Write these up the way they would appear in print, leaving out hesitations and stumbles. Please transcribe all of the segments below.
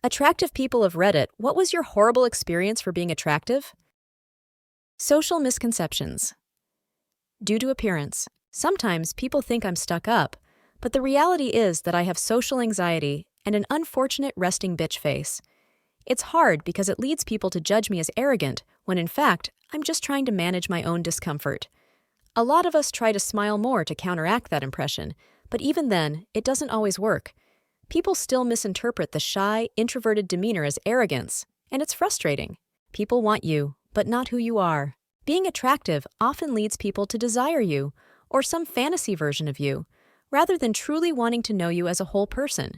Attractive people of Reddit, what was your horrible experience for being attractive? Social misconceptions. Due to appearance. Sometimes people think I'm stuck up, but the reality is that I have social anxiety and an unfortunate resting bitch face. It's hard because it leads people to judge me as arrogant, when in fact, I'm just trying to manage my own discomfort. A lot of us try to smile more to counteract that impression, but even then, it doesn't always work. People still misinterpret the shy, introverted demeanor as arrogance, and it's frustrating. People want you, but not who you are. Being attractive often leads people to desire you, or some fantasy version of you, rather than truly wanting to know you as a whole person.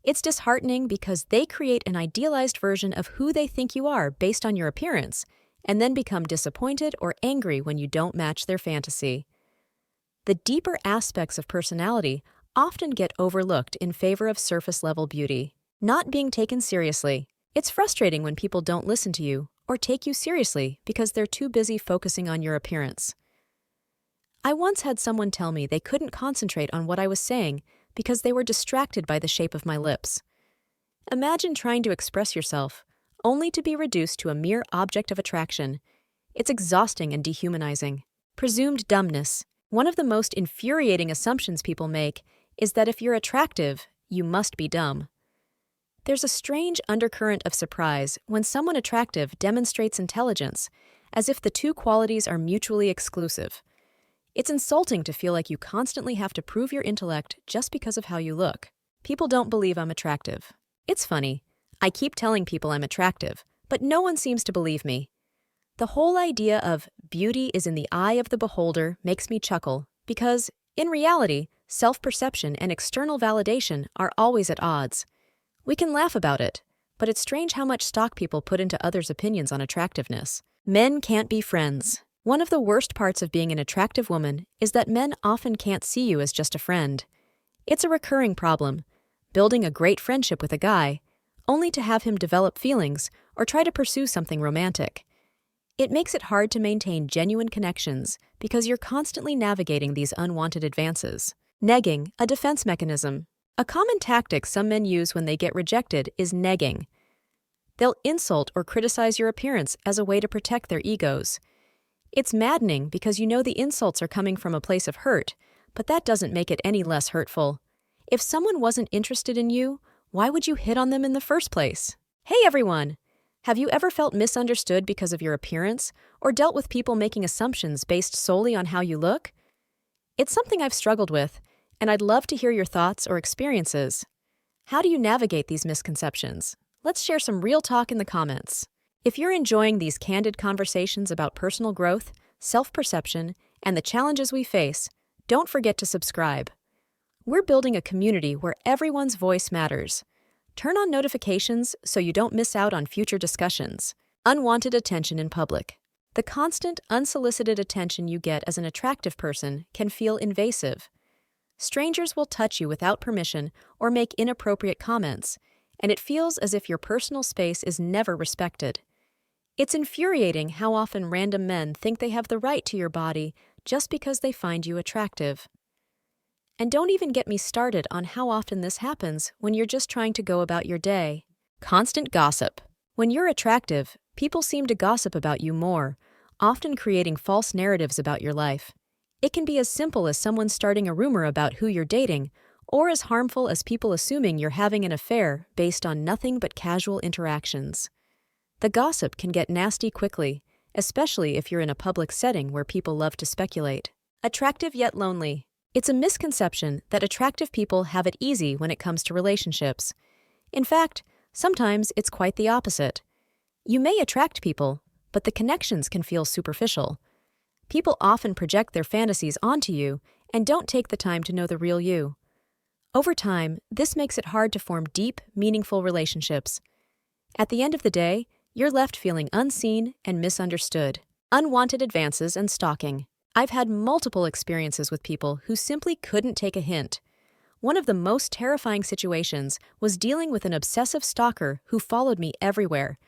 It's disheartening because they create an idealized version of who they think you are based on your appearance, and then become disappointed or angry when you don't match their fantasy. The deeper aspects of personality often get overlooked in favor of surface-level beauty. Not being taken seriously. It's frustrating when people don't listen to you or take you seriously because they're too busy focusing on your appearance. I once had someone tell me they couldn't concentrate on what I was saying because they were distracted by the shape of my lips. Imagine trying to express yourself, only to be reduced to a mere object of attraction. It's exhausting and dehumanizing. Presumed dumbness. One of the most infuriating assumptions people make is that if you're attractive, you must be dumb. There's a strange undercurrent of surprise when someone attractive demonstrates intelligence, as if the two qualities are mutually exclusive. It's insulting to feel like you constantly have to prove your intellect just because of how you look. People don't believe I'm attractive. It's funny. I keep telling people I'm attractive, but no one seems to believe me. The whole idea of beauty is in the eye of the beholder makes me chuckle because, in reality, self-perception and external validation are always at odds. We can laugh about it, but it's strange how much stock people put into others' opinions on attractiveness. Men can't be friends. One of the worst parts of being an attractive woman is that men often can't see you as just a friend. It's a recurring problem, building a great friendship with a guy, only to have him develop feelings or try to pursue something romantic. It makes it hard to maintain genuine connections because you're constantly navigating these unwanted advances. Negging, a defense mechanism. A common tactic some men use when they get rejected is negging. They'll insult or criticize your appearance as a way to protect their egos. It's maddening because you know the insults are coming from a place of hurt, but that doesn't make it any less hurtful. If someone wasn't interested in you, why would you hit on them in the first place? Hey everyone! Have you ever felt misunderstood because of your appearance, or dealt with people making assumptions based solely on how you look? It's something I've struggled with, and I'd love to hear your thoughts or experiences. How do you navigate these misconceptions? Let's share some real talk in the comments. If you're enjoying these candid conversations about personal growth, self-perception, and the challenges we face, don't forget to subscribe. We're building a community where everyone's voice matters. Turn on notifications so you don't miss out on future discussions. Unwanted attention in public. The constant, unsolicited attention you get as an attractive person can feel invasive. Strangers will touch you without permission or make inappropriate comments, and it feels as if your personal space is never respected. It's infuriating how often random men think they have the right to your body just because they find you attractive. And don't even get me started on how often this happens when you're just trying to go about your day. Constant gossip. When you're attractive, people seem to gossip about you more, often creating false narratives about your life. It can be as simple as someone starting a rumor about who you're dating, or as harmful as people assuming you're having an affair based on nothing but casual interactions. The gossip can get nasty quickly, especially if you're in a public setting where people love to speculate. Attractive yet lonely. It's a misconception that attractive people have it easy when it comes to relationships. In fact, sometimes it's quite the opposite. You may attract people, but the connections can feel superficial. People often project their fantasies onto you and don't take the time to know the real you. Over time, this makes it hard to form deep, meaningful relationships. At the end of the day, you're left feeling unseen and misunderstood. Unwanted advances and stalking. I've had multiple experiences with people who simply couldn't take a hint. One of the most terrifying situations was dealing with an obsessive stalker who followed me everywhere.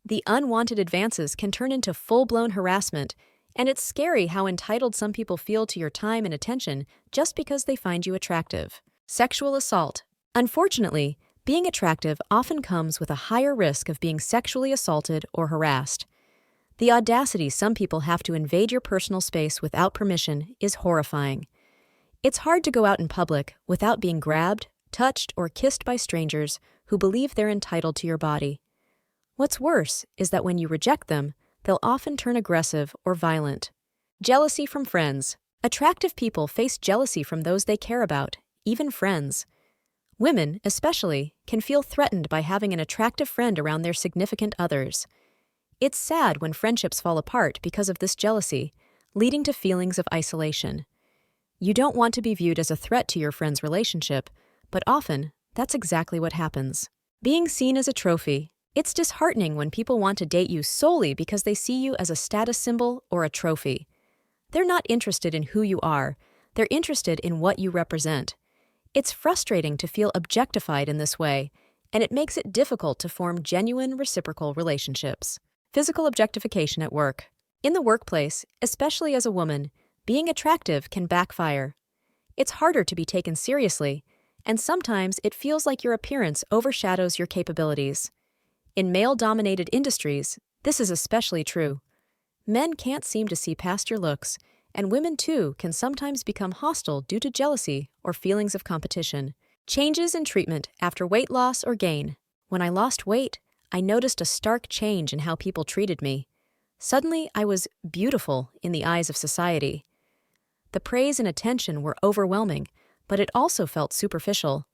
The unwanted advances can turn into full-blown harassment, and it's scary how entitled some people feel to your time and attention just because they find you attractive. Sexual assault. Unfortunately, Being attractive often comes with a higher risk of being sexually assaulted or harassed. The audacity some people have to invade your personal space without permission is horrifying. It's hard to go out in public without being grabbed, touched, or kissed by strangers who believe they're entitled to your body. What's worse is that when you reject them, they'll often turn aggressive or violent. Jealousy from friends. Attractive people face jealousy from those they care about, even friends. Women, especially, can feel threatened by having an attractive friend around their significant others. It's sad when friendships fall apart because of this jealousy, leading to feelings of isolation. You don't want to be viewed as a threat to your friend's relationship, but often, that's exactly what happens. Being seen as a trophy. It's disheartening when people want to date you solely because they see you as a status symbol or a trophy. They're not interested in who you are, they're interested in what you represent. It's frustrating to feel objectified in this way, and it makes it difficult to form genuine reciprocal relationships. Physical objectification at work. In the workplace, especially as a woman, being attractive can backfire. It's harder to be taken seriously, and sometimes it feels like your appearance overshadows your capabilities. In male-dominated industries, this is especially true. Men can't seem to see past your looks, and women too can sometimes become hostile due to jealousy or feelings of competition. Changes in treatment after weight loss or gain. When I lost weight, I noticed a stark change in how people treated me. Suddenly, I was beautiful in the eyes of society. The praise and attention were overwhelming, but it also felt superficial.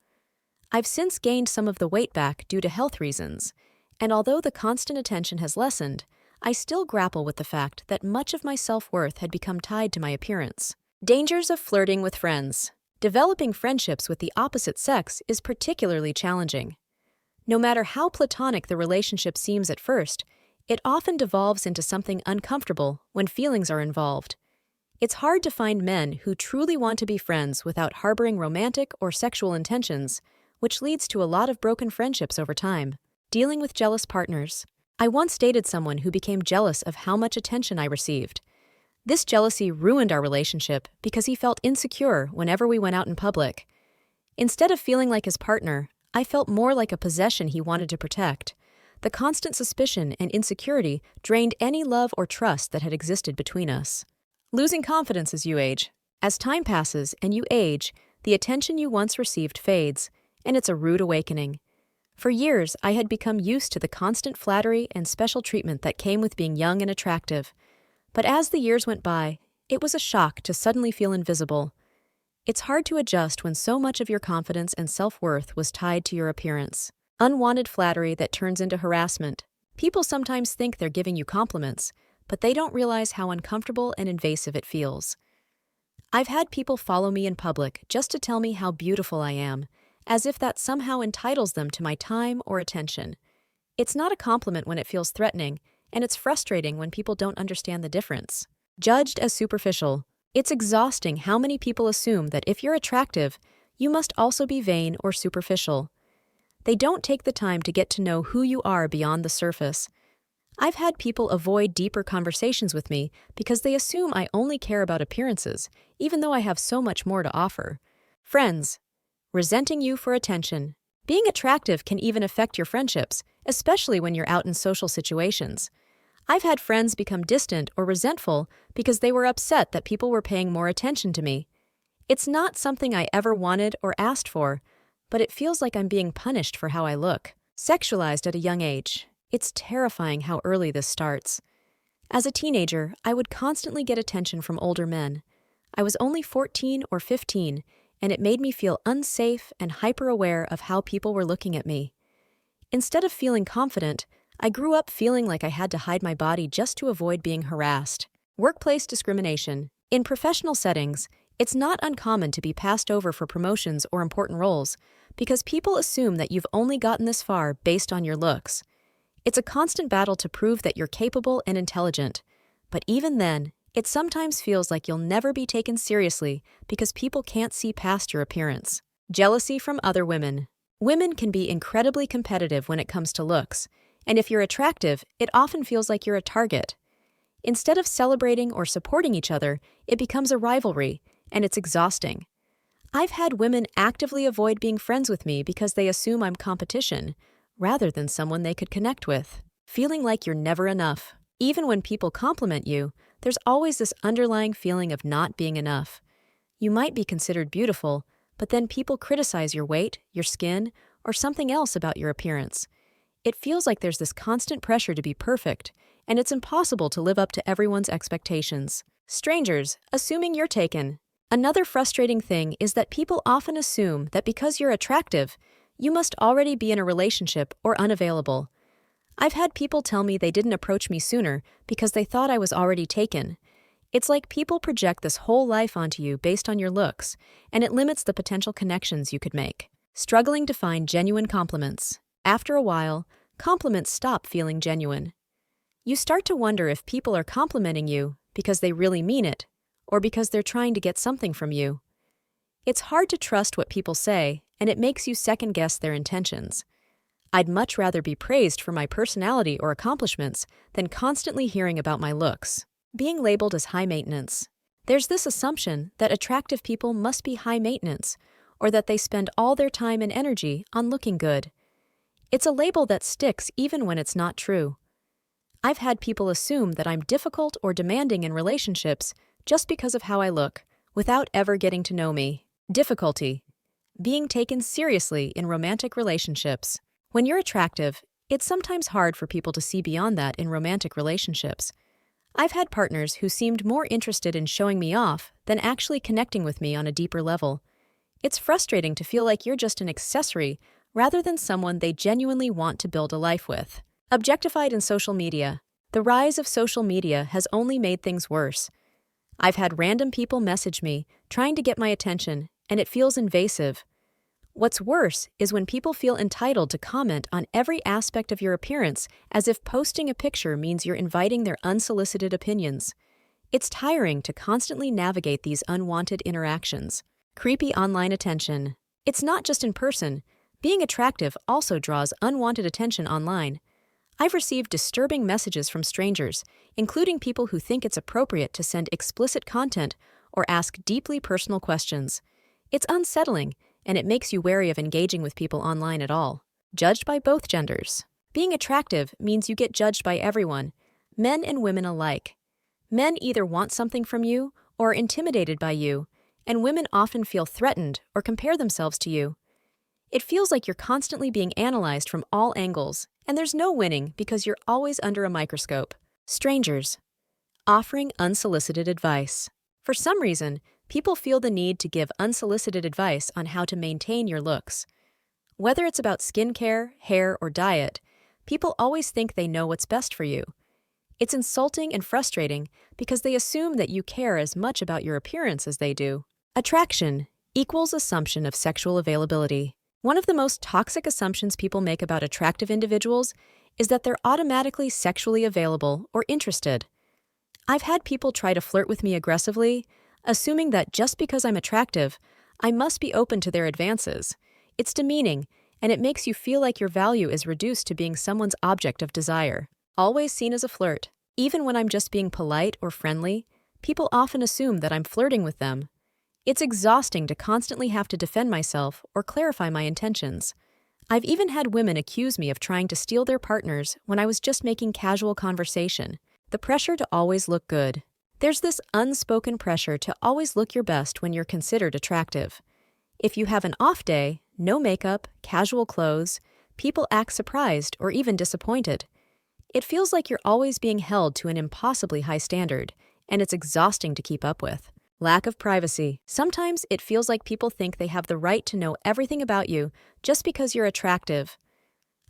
I've since gained some of the weight back due to health reasons, and although the constant attention has lessened, I still grapple with the fact that much of my self-worth had become tied to my appearance. Dangers of flirting with friends. Developing friendships with the opposite sex is particularly challenging. No matter how platonic the relationship seems at first, it often devolves into something uncomfortable when feelings are involved. It's hard to find men who truly want to be friends without harboring romantic or sexual intentions, which leads to a lot of broken friendships over time. Dealing with jealous partners. I once dated someone who became jealous of how much attention I received. This jealousy ruined our relationship because he felt insecure whenever we went out in public. Instead of feeling like his partner, I felt more like a possession he wanted to protect. The constant suspicion and insecurity drained any love or trust that had existed between us. Losing confidence as you age. As time passes and you age, the attention you once received fades, and it's a rude awakening. For years, I had become used to the constant flattery and special treatment that came with being young and attractive. But as the years went by, it was a shock to suddenly feel invisible. It's hard to adjust when so much of your confidence and self-worth was tied to your appearance. Unwanted flattery that turns into harassment. People sometimes think they're giving you compliments, but they don't realize how uncomfortable and invasive it feels. I've had people follow me in public just to tell me how beautiful I am, as if that somehow entitles them to my time or attention. It's not a compliment when it feels threatening, and it's frustrating when people don't understand the difference. Judged as superficial. It's exhausting how many people assume that if you're attractive, you must also be vain or superficial. They don't take the time to get to know who you are beyond the surface. I've had people avoid deeper conversations with me because they assume I only care about appearances, even though I have so much more to offer. Friends. Resenting you for attention. Being attractive can even affect your friendships, especially when you're out in social situations. I've had friends become distant or resentful because they were upset that people were paying more attention to me. It's not something I ever wanted or asked for, but it feels like I'm being punished for how I look. Sexualized at a young age. It's terrifying how early this starts. As a teenager, I would constantly get attention from older men. I was only 14 or 15, and it made me feel unsafe and hyper-aware of how people were looking at me. Instead of feeling confident, I grew up feeling like I had to hide my body just to avoid being harassed. Workplace discrimination. In professional settings, it's not uncommon to be passed over for promotions or important roles because people assume that you've only gotten this far based on your looks. It's a constant battle to prove that you're capable and intelligent, but even then, it sometimes feels like you'll never be taken seriously because people can't see past your appearance. Jealousy from other women. Women can be incredibly competitive when it comes to looks, and if you're attractive, it often feels like you're a target. Instead of celebrating or supporting each other, it becomes a rivalry, and it's exhausting. I've had women actively avoid being friends with me because they assume I'm competition, rather than someone they could connect with. Feeling like you're never enough. Even when people compliment you, there's always this underlying feeling of not being enough. You might be considered beautiful, but then people criticize your weight, your skin, or something else about your appearance. It feels like there's this constant pressure to be perfect, and it's impossible to live up to everyone's expectations. Strangers, assuming you're taken. Another frustrating thing is that people often assume that because you're attractive, you must already be in a relationship or unavailable. I've had people tell me they didn't approach me sooner because they thought I was already taken. It's like people project this whole life onto you based on your looks, and it limits the potential connections you could make. Struggling to find genuine compliments. After a while, compliments stop feeling genuine. You start to wonder if people are complimenting you because they really mean it, or because they're trying to get something from you. It's hard to trust what people say, and it makes you second-guess their intentions. I'd much rather be praised for my personality or accomplishments than constantly hearing about my looks. Being labeled as high maintenance. There's this assumption that attractive people must be high maintenance, or that they spend all their time and energy on looking good. It's a label that sticks even when it's not true. I've had people assume that I'm difficult or demanding in relationships just because of how I look, without ever getting to know me. Difficulty. Being taken seriously in romantic relationships. When you're attractive, it's sometimes hard for people to see beyond that in romantic relationships. I've had partners who seemed more interested in showing me off than actually connecting with me on a deeper level. It's frustrating to feel like you're just an accessory rather than someone they genuinely want to build a life with. Objectified in social media. The rise of social media has only made things worse. I've had random people message me, trying to get my attention, and it feels invasive. What's worse is when people feel entitled to comment on every aspect of your appearance as if posting a picture means you're inviting their unsolicited opinions. It's tiring to constantly navigate these unwanted interactions. Creepy online attention. It's not just in person. Being attractive also draws unwanted attention online. I've received disturbing messages from strangers, including people who think it's appropriate to send explicit content or ask deeply personal questions. It's unsettling, and it makes you wary of engaging with people online at all. Judged by both genders. Being attractive means you get judged by everyone, men and women alike. Men either want something from you or are intimidated by you, and women often feel threatened or compare themselves to you. It feels like you're constantly being analyzed from all angles, and there's no winning because you're always under a microscope. Strangers. Offering unsolicited advice. For some reason, people feel the need to give unsolicited advice on how to maintain your looks. Whether it's about skincare, hair, or diet, people always think they know what's best for you. It's insulting and frustrating because they assume that you care as much about your appearance as they do. Attraction equals assumption of sexual availability. One of the most toxic assumptions people make about attractive individuals is that they're automatically sexually available or interested. I've had people try to flirt with me aggressively, assuming that just because I'm attractive, I must be open to their advances. It's demeaning, and it makes you feel like your value is reduced to being someone's object of desire. Always seen as a flirt. Even when I'm just being polite or friendly, people often assume that I'm flirting with them. It's exhausting to constantly have to defend myself or clarify my intentions. I've even had women accuse me of trying to steal their partners when I was just making casual conversation. The pressure to always look good. There's this unspoken pressure to always look your best when you're considered attractive. If you have an off day, no makeup, casual clothes, people act surprised or even disappointed. It feels like you're always being held to an impossibly high standard, and it's exhausting to keep up with. Lack of privacy. Sometimes it feels like people think they have the right to know everything about you just because you're attractive.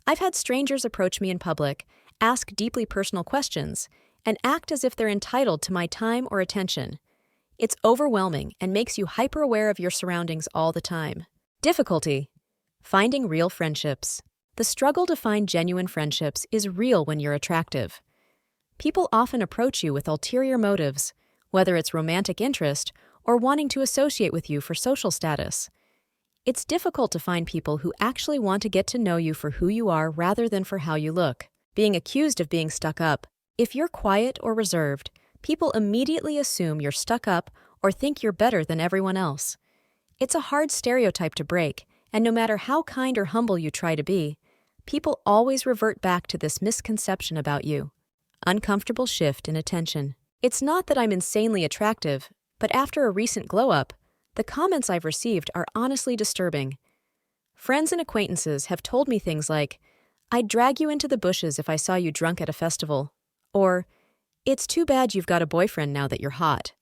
I've had strangers approach me in public, ask deeply personal questions, and act as if they're entitled to my time or attention. It's overwhelming and makes you hyper-aware of your surroundings all the time. Difficulty. Finding real friendships. The struggle to find genuine friendships is real when you're attractive. People often approach you with ulterior motives, whether it's romantic interest or wanting to associate with you for social status. It's difficult to find people who actually want to get to know you for who you are rather than for how you look. Being accused of being stuck up. If you're quiet or reserved, people immediately assume you're stuck up or think you're better than everyone else. It's a hard stereotype to break, and no matter how kind or humble you try to be, people always revert back to this misconception about you. Uncomfortable shift in attention. It's not that I'm insanely attractive, but after a recent glow-up, the comments I've received are honestly disturbing. Friends and acquaintances have told me things like, "I'd drag you into the bushes if I saw you drunk at a festival," or, "It's too bad you've got a boyfriend now that you're hot."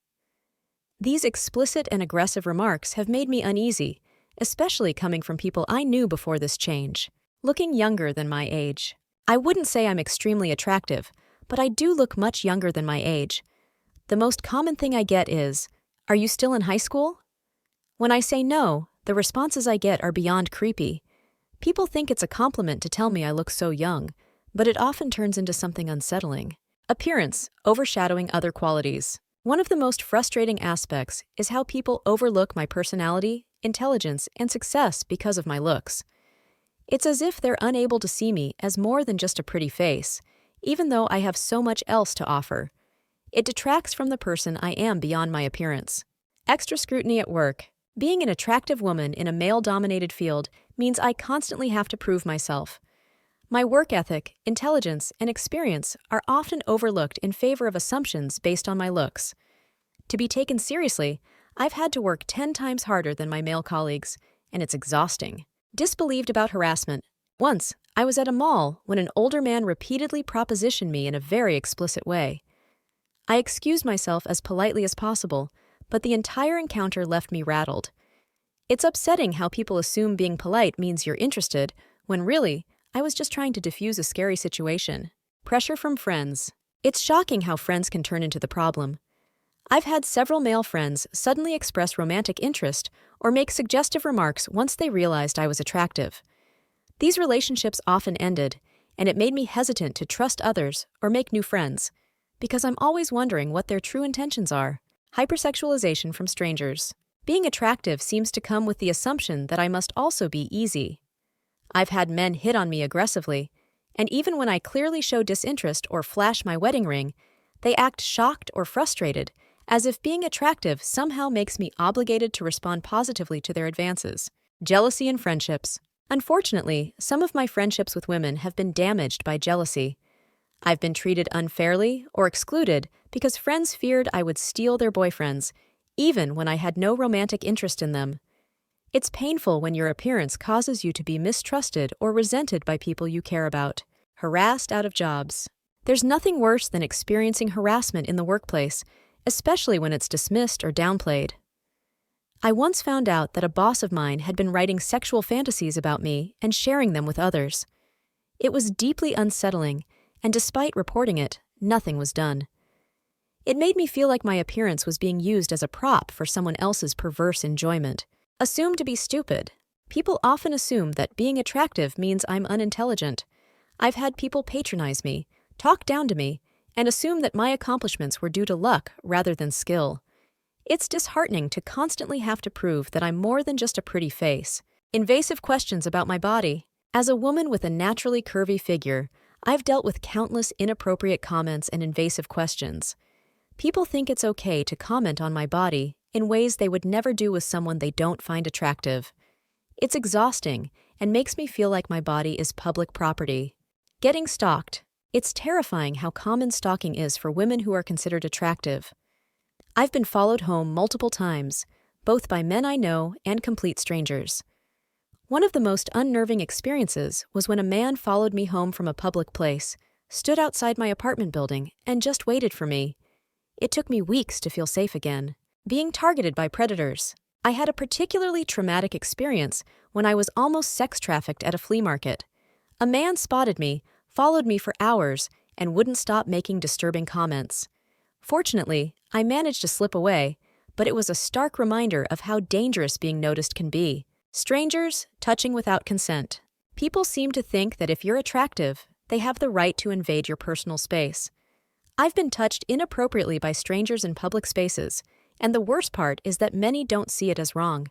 These explicit and aggressive remarks have made me uneasy, especially coming from people I knew before this change. Looking younger than my age. I wouldn't say I'm extremely attractive, but I do look much younger than my age. The most common thing I get is, "Are you still in high school?" When I say no, the responses I get are beyond creepy. People think it's a compliment to tell me I look so young, but it often turns into something unsettling. Appearance, overshadowing other qualities. One of the most frustrating aspects is how people overlook my personality, intelligence, and success because of my looks. It's as if they're unable to see me as more than just a pretty face, even though I have so much else to offer. It detracts from the person I am beyond my appearance. Extra scrutiny at work. Being an attractive woman in a male-dominated field means I constantly have to prove myself. My work ethic, intelligence, and experience are often overlooked in favor of assumptions based on my looks. To be taken seriously, I've had to work 10 times harder than my male colleagues, and it's exhausting. Disbelieved about harassment. Once, I was at a mall when an older man repeatedly propositioned me in a very explicit way. I excused myself as politely as possible, but the entire encounter left me rattled. It's upsetting how people assume being polite means you're interested, when really, I was just trying to diffuse a scary situation. Pressure from friends. It's shocking how friends can turn into the problem. I've had several male friends suddenly express romantic interest or make suggestive remarks once they realized I was attractive. These relationships often ended, and it made me hesitant to trust others or make new friends, because I'm always wondering what their true intentions are. Hypersexualization from strangers. Being attractive seems to come with the assumption that I must also be easy. I've had men hit on me aggressively, and even when I clearly show disinterest or flash my wedding ring, they act shocked or frustrated, as if being attractive somehow makes me obligated to respond positively to their advances. Jealousy in friendships. Unfortunately, some of my friendships with women have been damaged by jealousy. I've been treated unfairly or excluded because friends feared I would steal their boyfriends, even when I had no romantic interest in them. It's painful when your appearance causes you to be mistrusted or resented by people you care about. Harassed out of jobs. There's nothing worse than experiencing harassment in the workplace, especially when it's dismissed or downplayed. I once found out that a boss of mine had been writing sexual fantasies about me and sharing them with others. It was deeply unsettling, and despite reporting it, nothing was done. It made me feel like my appearance was being used as a prop for someone else's perverse enjoyment. Assumed to be stupid. People often assume that being attractive means I'm unintelligent. I've had people patronize me, talk down to me, and assume that my accomplishments were due to luck rather than skill. It's disheartening to constantly have to prove that I'm more than just a pretty face. Invasive questions about my body. As a woman with a naturally curvy figure, I've dealt with countless inappropriate comments and invasive questions. People think it's okay to comment on my body in ways they would never do with someone they don't find attractive. It's exhausting and makes me feel like my body is public property. Getting stalked. It's terrifying how common stalking is for women who are considered attractive. I've been followed home multiple times, both by men I know and complete strangers. One of the most unnerving experiences was when a man followed me home from a public place, stood outside my apartment building, and just waited for me. It took me weeks to feel safe again. Being targeted by predators. I had a particularly traumatic experience when I was almost sex trafficked at a flea market. A man spotted me, followed me for hours, and wouldn't stop making disturbing comments. Fortunately, I managed to slip away, but it was a stark reminder of how dangerous being noticed can be. Strangers touching without consent. People seem to think that if you're attractive, they have the right to invade your personal space. I've been touched inappropriately by strangers in public spaces, and the worst part is that many don't see it as wrong.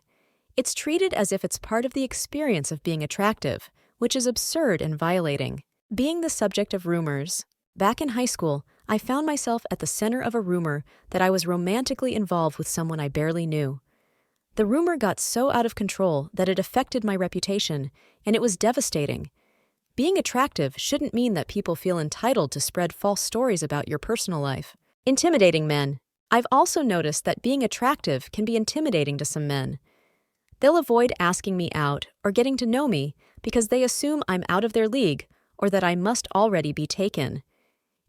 It's treated as if it's part of the experience of being attractive, which is absurd and violating. Being the subject of rumors. Back in high school, I found myself at the center of a rumor that I was romantically involved with someone I barely knew. The rumor got so out of control that it affected my reputation, and it was devastating. Being attractive shouldn't mean that people feel entitled to spread false stories about your personal life. Intimidating men. I've also noticed that being attractive can be intimidating to some men. They'll avoid asking me out or getting to know me because they assume I'm out of their league or that I must already be taken.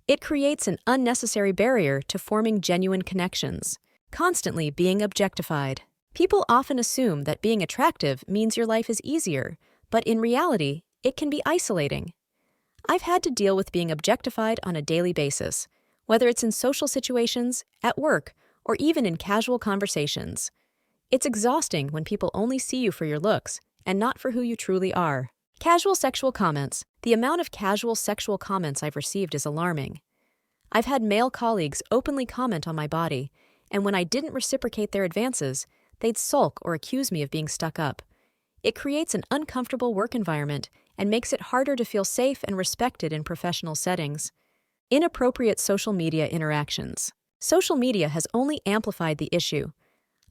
It creates an unnecessary barrier to forming genuine connections. Constantly being objectified. People often assume that being attractive means your life is easier, but in reality, it can be isolating. I've had to deal with being objectified on a daily basis, whether it's in social situations, at work, or even in casual conversations. It's exhausting when people only see you for your looks and not for who you truly are. Casual sexual comments. The amount of casual sexual comments I've received is alarming. I've had male colleagues openly comment on my body, and when I didn't reciprocate their advances, they'd sulk or accuse me of being stuck up. It creates an uncomfortable work environment and makes it harder to feel safe and respected in professional settings. Inappropriate social media interactions. Social media has only amplified the issue.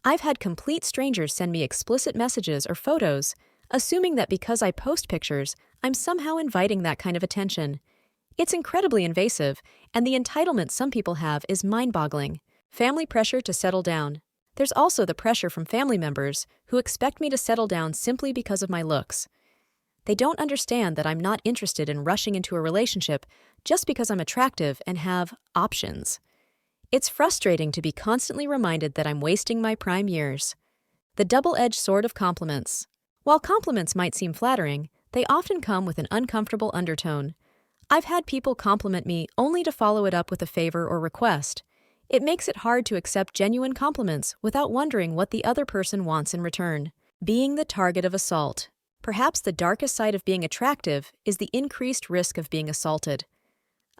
I've had complete strangers send me explicit messages or photos, assuming that because I post pictures, I'm somehow inviting that kind of attention. It's incredibly invasive, and the entitlement some people have is mind-boggling. Family pressure to settle down. There's also the pressure from family members who expect me to settle down simply because of my looks. They don't understand that I'm not interested in rushing into a relationship just because I'm attractive and have options. It's frustrating to be constantly reminded that I'm wasting my prime years. The double-edged sword of compliments. While compliments might seem flattering, they often come with an uncomfortable undertone. I've had people compliment me only to follow it up with a favor or request. It makes it hard to accept genuine compliments without wondering what the other person wants in return. Being the target of assault. Perhaps the darkest side of being attractive is the increased risk of being assaulted.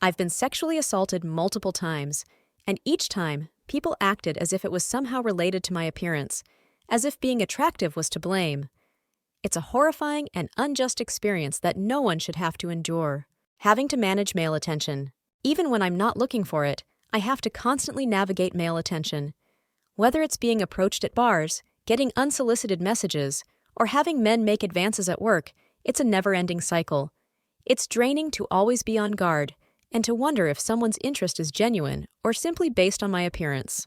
I've been sexually assaulted multiple times, and each time, people acted as if it was somehow related to my appearance, as if being attractive was to blame. It's a horrifying and unjust experience that no one should have to endure. Having to manage male attention. Even when I'm not looking for it, I have to constantly navigate male attention. Whether it's being approached at bars, getting unsolicited messages, or having men make advances at work, it's a never-ending cycle. It's draining to always be on guard, and to wonder if someone's interest is genuine or simply based on my appearance.